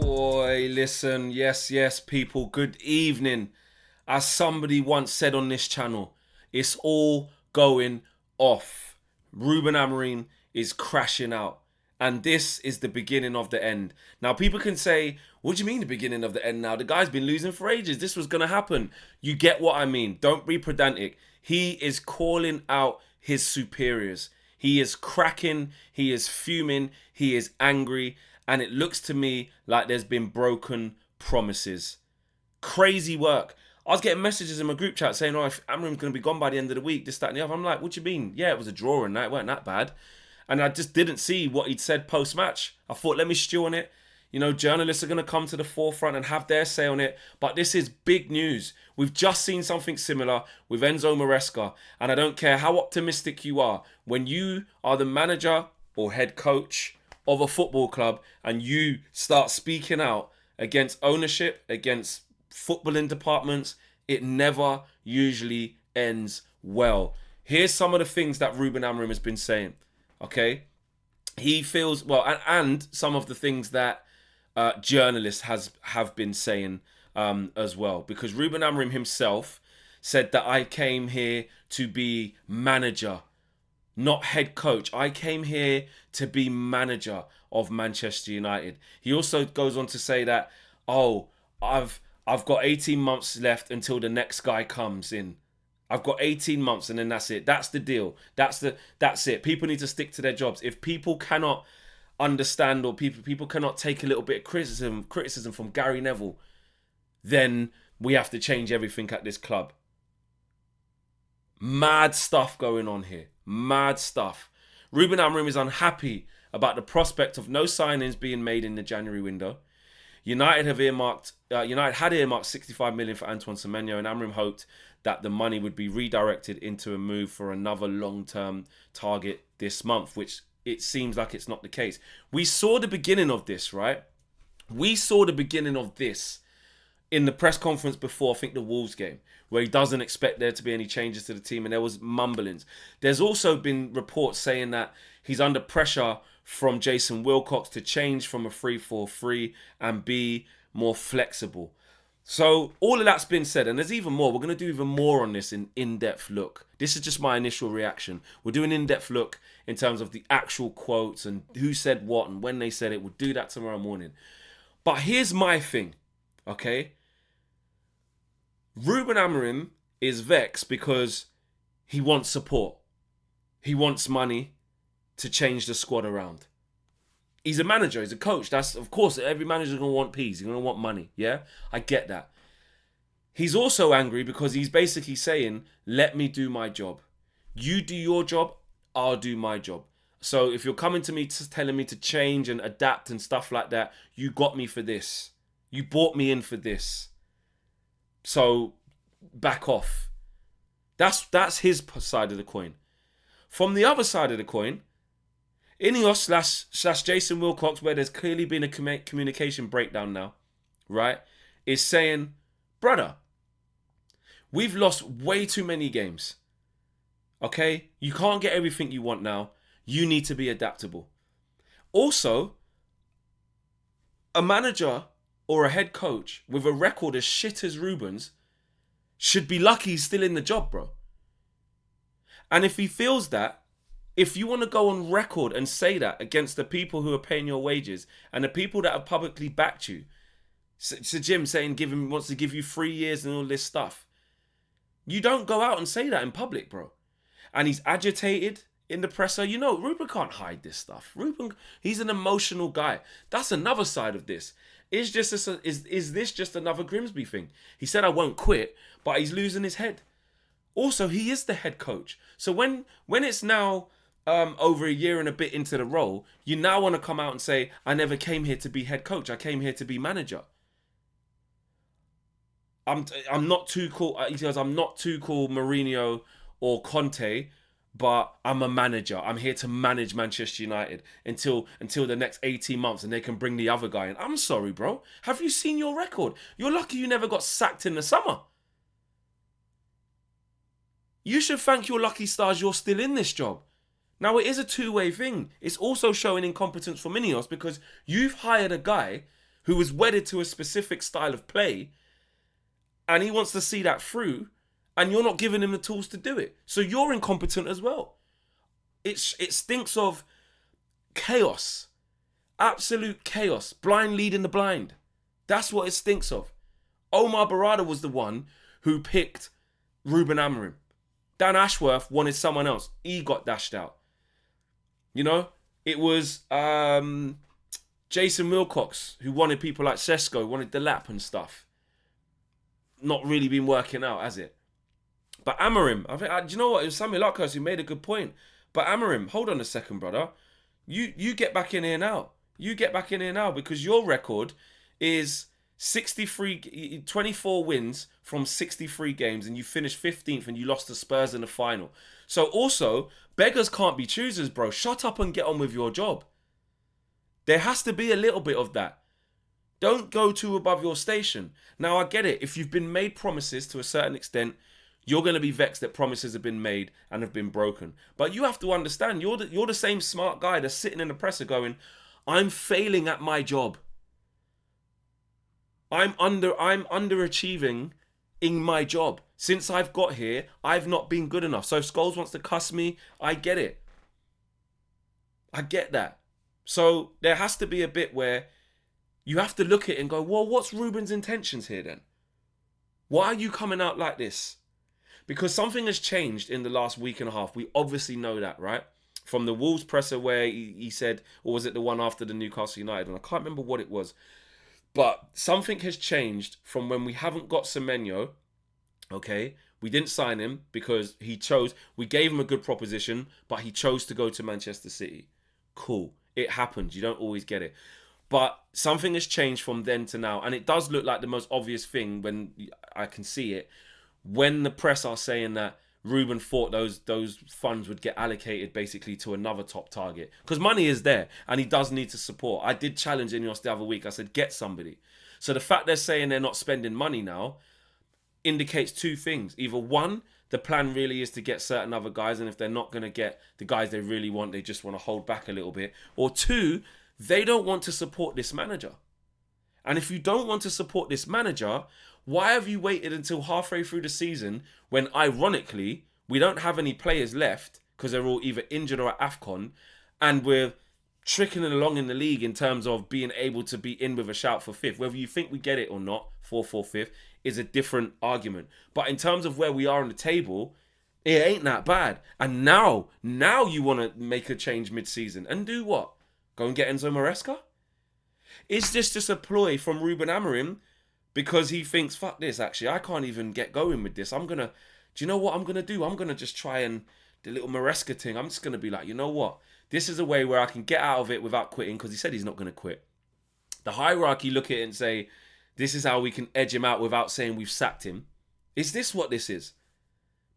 Boy, listen, yes, people, good evening. As somebody once said on this channel, it's all going off. Ruben Amorim is crashing out. And this is the beginning of the end. Now, people can say, what do you mean the beginning of the end now? The guy's been losing for ages. This was going to happen. You get what I mean. Don't be pedantic. He is calling out his superiors. He is cracking. He is fuming. He is angry. And it looks to me like there's been broken promises. Crazy work. I was getting messages in my group chat saying, oh, if Amorim's going to be gone by the end of the week, this, that, and the other. I'm like, what do you mean? Yeah, it was a draw and that. It weren't that bad. And I just didn't see what he'd said post-match. I thought, let me stew on it. You know, journalists are going to come to the forefront and have their say on it. But this is big news. We've just seen something similar with Enzo Maresca. And I don't care how optimistic you are. When you are the manager or head coach of a football club and you start speaking out against ownership, against footballing departments, it never usually ends well. Here's some of the things that Ruben Amorim has been saying. Okay, he feels well, and some of the things that journalists have been saying as well. Because Ruben Amorim himself said that I came here to be manager, not head coach. I came here to be manager of Manchester United. He also goes on to say that, oh, I've got 18 months left until the next guy comes in. I've got 18 months and then that's it. That's the deal. That's it. People need to stick to their jobs. If people cannot understand or people cannot take a little bit of criticism from Gary Neville, then we have to change everything at this club. Mad stuff going on here. Mad stuff. Ruben Amorim is unhappy about the prospect of no signings being made in the January window. United had earmarked 65 million for Antoine Semenyo, and Amorim hoped that the money would be redirected into a move for another long-term target this month, which it seems like it's not the case. We saw the beginning of this, right? We saw the beginning of this in the press conference before, I think, the Wolves game, where he doesn't expect there to be any changes to the team, and there was mumblings. There's also been reports saying that he's under pressure from Jason Wilcox to change from a 3-4-3 and be more flexible. So all of that's been said, and there's even more. We're going to do even more on this in-depth look. This is just my initial reaction. We'll do an in-depth look in terms of the actual quotes and who said what and when they said it. We'll do that tomorrow morning. But here's my thing, okay? Ruben Amorim is vexed because he wants support. He wants money to change the squad around. He's a manager, he's a coach. That's, of course, every manager's going to want peas. He's going to want money, yeah? I get that. He's also angry because he's basically saying, let me do my job. You do your job, I'll do my job. So if you're coming to me telling me to change and adapt and stuff like that, you got me for this. You brought me in for this. So back off. That's his side of the coin. From the other side of the coin, Ineos slash Jason Wilcox, where there's clearly been a communication breakdown now, right, is saying, brother, we've lost way too many games. Okay? You can't get everything you want now. You need to be adaptable. Also, a manager or a head coach with a record as shit as Ruben's should be lucky he's still in the job, bro. And if he feels that, if you want to go on record and say that against the people who are paying your wages and the people that have publicly backed you, so Jim saying wants to give you 3 years and all this stuff, you don't go out and say that in public, bro. And he's agitated in the presser. You know, Ruben can't hide this stuff. Ruben, he's an emotional guy. That's another side of this. Is this just another Grimsby thing? He said, I won't quit, but he's losing his head. Also, he is the head coach. So when it's now over a year and a bit into the role, you now want to come out and say, I never came here to be head coach. I came here to be manager. I'm not too cool. He goes, I'm not too cool Mourinho or Conte, but I'm a manager. I'm here to manage Manchester United until the next 18 months and they can bring the other guy in. I'm sorry, bro. Have you seen your record? You're lucky you never got sacked in the summer. You should thank your lucky stars you're still in this job. Now, it is a two-way thing. It's also showing incompetence from Ineos because you've hired a guy who was wedded to a specific style of play, and he wants to see that through, and you're not giving him the tools to do it. So you're incompetent as well. It stinks of chaos. Absolute chaos. Blind leading the blind. That's what it stinks of. Omar Barada was the one who picked Ruben Amorim. Dan Ashworth wanted someone else. He got dashed out. You know? It was Jason Wilcox who wanted people like Sesko, wanted the lap and stuff. Not really been working out, has it? But Amorim, I think, do you know what? It was Sammy Luckhurst who made a good point. But Amorim, hold on a second, brother. You get back in here now. You get back in here now, because your record is 24 wins from 63 games, and you finished 15th and you lost to Spurs in the final. So also, beggars can't be choosers, bro. Shut up and get on with your job. There has to be a little bit of that. Don't go too above your station. Now, I get it. If you've been made promises to a certain extent, you're going to be vexed that promises have been made and have been broken. But you have to understand, you're the same smart guy that's sitting in the presser going, I'm failing at my job. I'm underachieving in my job. Since I've got here, I've not been good enough. So if Scholes wants to cuss me, I get it. I get that. So there has to be a bit where you have to look at it and go, well, what's Ruben's intentions here then? Why are you coming out like this? Because something has changed in the last week and a half. We obviously know that, right? From the Wolves presser where he said, or was it the one after the Newcastle United? And I can't remember what it was. But something has changed from when we haven't got Semenyo, okay? We didn't sign him because he chose, we gave him a good proposition, but he chose to go to Manchester City. Cool. It happens. You don't always get it. But something has changed from then to now. And it does look like the most obvious thing when I can see it. When the press are saying that Ruben thought those funds would get allocated basically to another top target. Because money is there and he does need to support. I did challenge Ineos the other week. I said, get somebody. So the fact they're saying they're not spending money now indicates two things. Either one, the plan really is to get certain other guys, and if they're not going to get the guys they really want, they just want to hold back a little bit. Or two, they don't want to support this manager. And if you don't want to support this manager, why have you waited until halfway through the season when, ironically, we don't have any players left because they're all either injured or at AFCON, and we're trickling along in the league in terms of being able to be in with a shout for fifth? Whether you think we get it or not, fourth or fifth, is a different argument. But in terms of where we are on the table, it ain't that bad. And now you want to make a change mid-season. And do what? Go and get Enzo Maresca? Is this just a ploy from Ruben Amorim because he thinks, fuck this, actually, I can't even get going with this. Do you know what I'm going to do? I'm going to just try and, the little Maresca thing, I'm just going to be like, you know what? This is a way where I can get out of it without quitting, because he said he's not going to quit. The hierarchy look at it and say, this is how we can edge him out without saying we've sacked him. Is this what this is?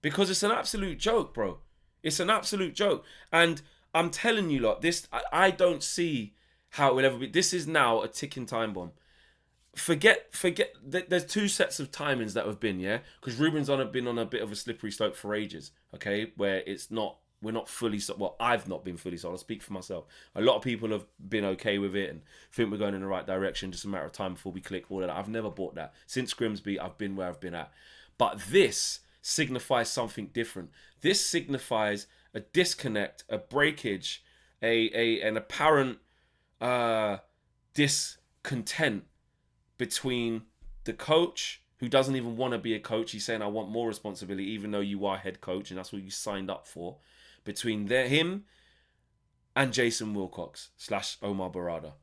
Because it's an absolute joke, bro. It's an absolute joke. And I'm telling you lot, I don't see how it will ever be. This is now a ticking time bomb. Forget. There's two sets of timings that have been, yeah? Because Ruben's been on a bit of a slippery slope for ages, okay? Where we're not fully, well, I've not been fully sold. I'll speak for myself. A lot of people have been okay with it and think we're going in the right direction. Just a matter of time before we click all of that. I've never bought that. Since Grimsby, I've been where I've been at. But this signifies something different. This signifies a disconnect, a breakage, an apparent discontent between the coach, who doesn't even want to be a coach. He's saying, I want more responsibility, even though you are head coach, and that's what you signed up for. Between him and Jason Wilcox / Omar Barada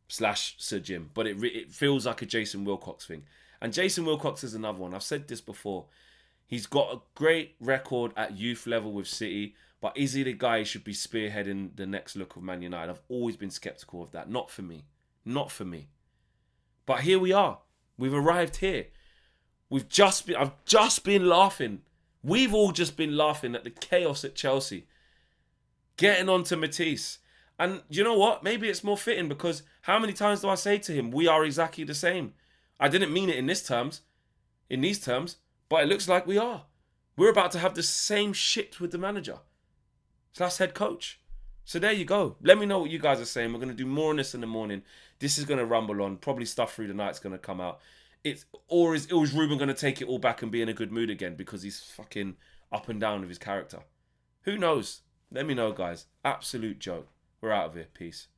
/ Sir Jim. But it feels like a Jason Wilcox thing. And Jason Wilcox is another one. I've said this before. He's got a great record at youth level with City, but is he the guy who should be spearheading the next look of Man United? I've always been sceptical of that. Not for me. Not for me. But here we are. We've arrived here. I've just been laughing. We've all just been laughing at the chaos at Chelsea. Getting on to Matisse. And you know what? Maybe it's more fitting, because how many times do I say to him, we are exactly the same? I didn't mean it in these terms, but it looks like we are. We're about to have the same shit with the manager / head coach. So there you go. Let me know what you guys are saying. We're going to do more on this in the morning. This is going to rumble on. Probably stuff through the night's going to come out. Is Ruben going to take it all back and be in a good mood again because he's fucking up and down with his character? Who knows? Let me know, guys. Absolute joke. We're out of here. Peace.